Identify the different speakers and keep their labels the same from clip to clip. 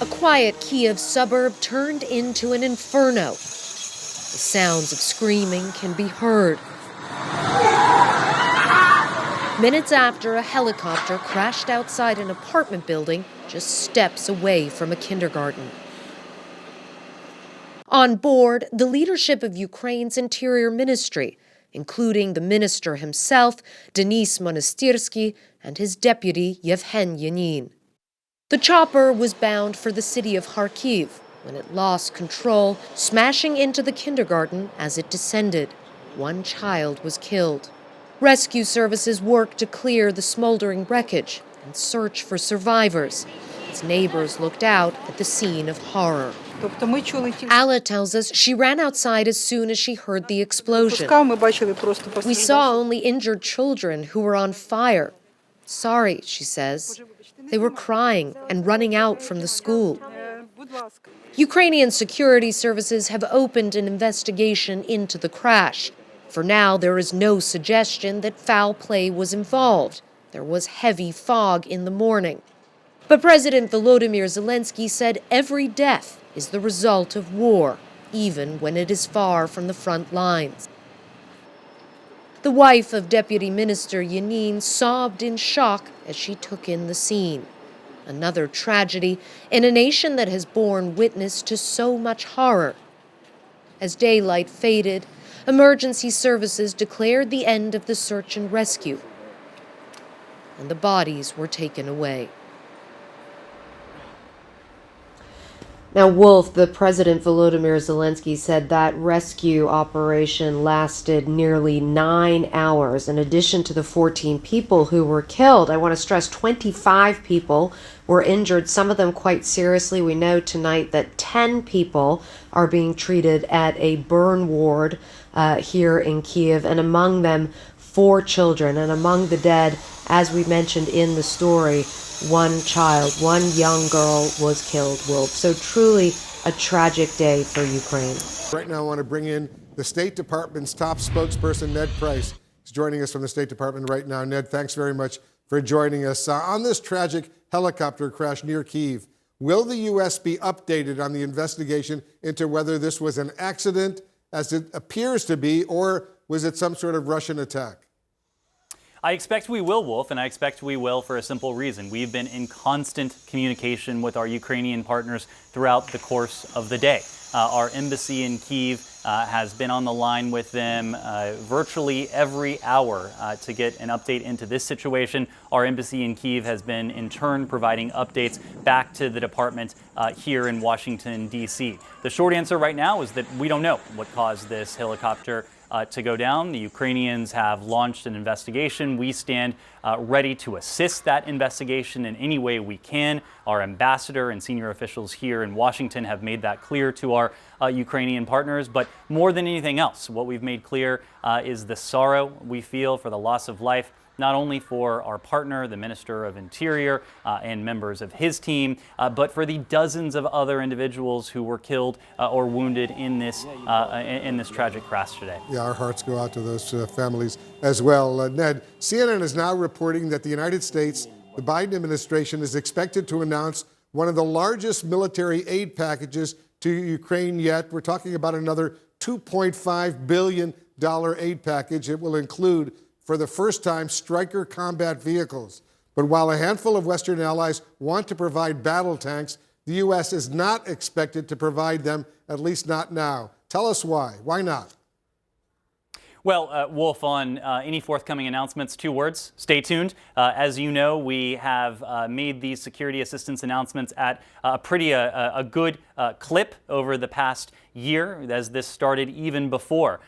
Speaker 1: A quiet Kiev suburb turned into an inferno. The sounds of screaming can be heard. Minutes after, a helicopter crashed outside an apartment building just steps away from a kindergarten. On board, the leadership of Ukraine's Interior Ministry, including the minister himself, Denis Monastyrsky, and his deputy, Yevhen Yanin. The chopper was bound for the city of Kharkiv when it lost control, smashing into the kindergarten as it descended. One child was killed. Rescue services worked to clear the smoldering wreckage and search for survivors as neighbors looked out at the scene of horror. Alla tells us she ran outside as soon as she heard the explosion. We saw only injured children who were on fire. Sorry, she says. They were crying and running out from the school. Ukrainian security services have opened an investigation into the crash. For now, there is no suggestion that foul play was involved. There was heavy fog in the morning. But President Volodymyr Zelensky said every death is the result of war, even when it is far from the front lines. The wife of Deputy Minister Yanin sobbed in shock as she took in the scene. Another tragedy in a nation that has borne witness to so much horror. As daylight faded, emergency services declared the end of the search and rescue, and the bodies were taken away. Now, Wolf, the President Volodymyr Zelensky said that rescue operation lasted nearly 9 hours. In addition to the 14 people who were killed, I want to stress 25 people were injured, some of them quite seriously. We know tonight that 10 people are being treated at a burn ward here in Kiev, and among them 4 children. And among the dead, as we mentioned in the story, one child, one young girl was killed, Wolf. So truly a tragic day for Ukraine.
Speaker 2: Right now I want to bring in the State Department's top spokesperson, Ned Price. He's joining us from the State Department right now. Ned, thanks very much for joining us. On this tragic helicopter crash near Kyiv, will the U.S. be updated on the investigation into whether this was an accident, as it appears to be, or was it some sort of Russian attack?
Speaker 3: I expect we will, Wolf, and I expect we will for a simple reason. We've been in constant communication with our Ukrainian partners throughout the course of the day. Our embassy in Kyiv has been on the line with them virtually every hour to get an update into this situation. Our embassy in Kyiv has been, in turn, providing updates back to the department here in Washington, D.C. The short answer right now is that we don't know what caused this helicopter to go down. The Ukrainians have launched an investigation. We stand ready to assist that investigation in any way we can. Our ambassador and senior officials here in Washington have made that clear to our Ukrainian partners. But more than anything else, what we've made clear is the sorrow we feel for the loss of life, not only for our partner, the Minister of Interior, and members of his team, but for the dozens of other individuals who were killed or wounded in this tragic crash today.
Speaker 2: Yeah, our hearts go out to those families as well. Ned, CNN is now reporting that the United States, the Biden administration, is expected to announce one of the largest military aid packages to Ukraine yet. We're talking about another $2.5 billion aid package. It will include, for the first time, Stryker combat vehicles. But while a handful of Western allies want to provide battle tanks, the U.S. is not expected to provide them, at least not now. Tell us why. Why not?
Speaker 3: Well, Wolf, on any forthcoming announcements, 2 words: stay tuned. As you know, we have made these security assistance announcements at a good clip over the past year, as this started even before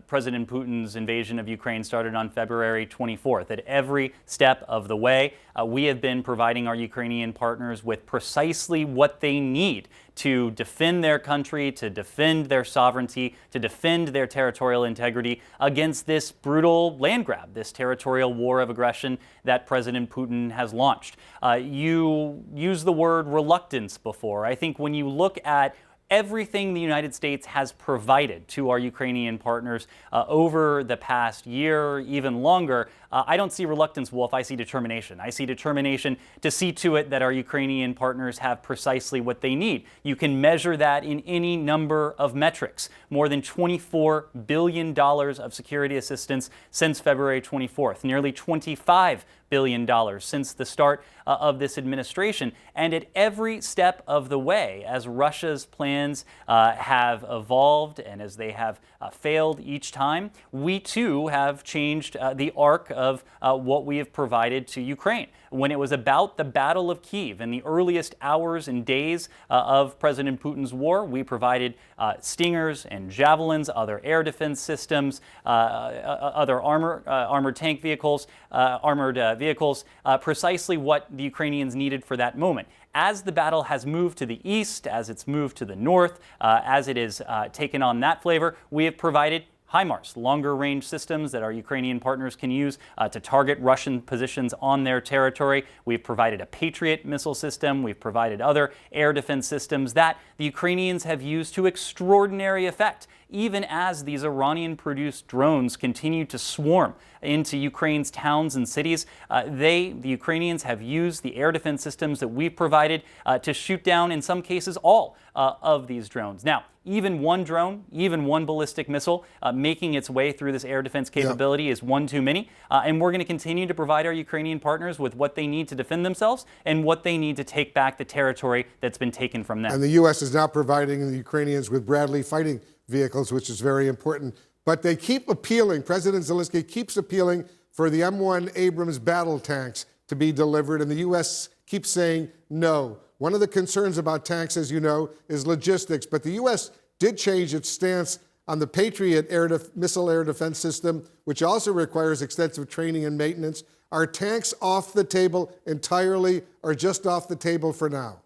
Speaker 3: President Putin's invasion of Ukraine started on February 24th. At every step of the way, we have been providing our Ukrainian partners with precisely what they need to defend their country, to defend their sovereignty, to defend their territorial integrity against this brutal land grab, this territorial war of aggression that President Putin has launched. You used the word reluctance before. I think when you look at everything the United States has provided to our Ukrainian partners over the past year, even longer, I don't see reluctance, Wolf. I see determination. I see determination to see to it that our Ukrainian partners have precisely what they need. You can measure that in any number of metrics. More than $24 billion of security assistance since February 24th, nearly $25 billion since the start of this administration. And at every step of the way, as Russia's plans have evolved and as they have failed each time, we too have changed the arc of what we have provided to Ukraine. When it was about the Battle of Kyiv in the earliest hours and days of President Putin's war, we provided Stingers and Javelins, other air defense systems, other armored tank vehicles, armored vehicles, precisely what the Ukrainians needed for that moment. As the battle has moved to the east, as it's moved to the north, as it has taken on that flavor, we have provided HIMARS, longer-range systems that our Ukrainian partners can use to target Russian positions on their territory. We've provided a Patriot missile system. We've provided other air defense systems that the Ukrainians have used to extraordinary effect, even as these Iranian-produced drones continue to swarm into Ukraine's towns and cities. The Ukrainians have used the air defense systems that we've provided to shoot down, in some cases, all of these drones. Now, even one drone, even one ballistic missile making its way through this air defense capability is one too many. And we're going to continue to provide our Ukrainian partners with what they need to defend themselves and what they need to take back the territory that's been taken from them.
Speaker 2: And the U.S. is now providing the Ukrainians with Bradley fighting vehicles, which is very important. But they keep appealing, President Zelensky keeps appealing for the M1 Abrams battle tanks to be delivered, and the U.S. keeps saying no. One of the concerns about tanks, as you know, is logistics, but the U.S. did change its stance on the Patriot missile air defense system, which also requires extensive training and maintenance. Are tanks off the table entirely or just off the table for now?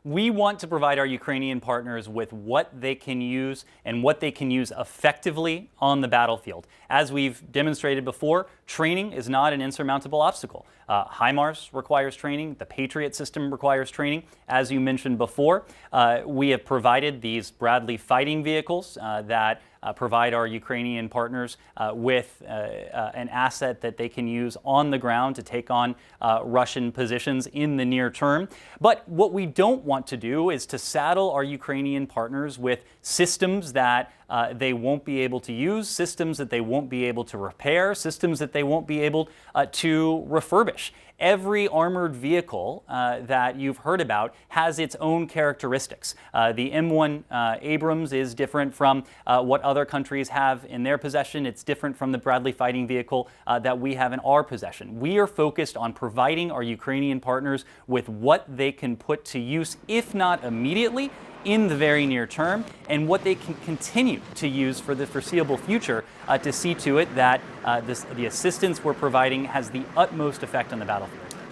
Speaker 3: We want to provide our Ukrainian partners with what they can use and what they can use effectively on the battlefield. As we've demonstrated before, training is not an insurmountable obstacle. HIMARS requires training. The Patriot system requires training. As you mentioned before, we have provided these Bradley fighting vehicles that provide our Ukrainian partners with an asset that they can use on the ground to take on Russian positions in the near term. But what we don't want to do is to saddle our Ukrainian partners with systems that they won't be able to use, systems that they won't be able to repair, systems that they won't be able to refurbish. Every armored vehicle that you've heard about has its own characteristics. The M1 Abrams is different from what other countries have in their possession. It's different from the Bradley fighting vehicle that we have in our possession. We are focused on providing our Ukrainian partners with what they can put to use, if not immediately, in the very near term, and what they can continue to use for the foreseeable future to see to it that the assistance we're providing has the utmost effect on the battlefield.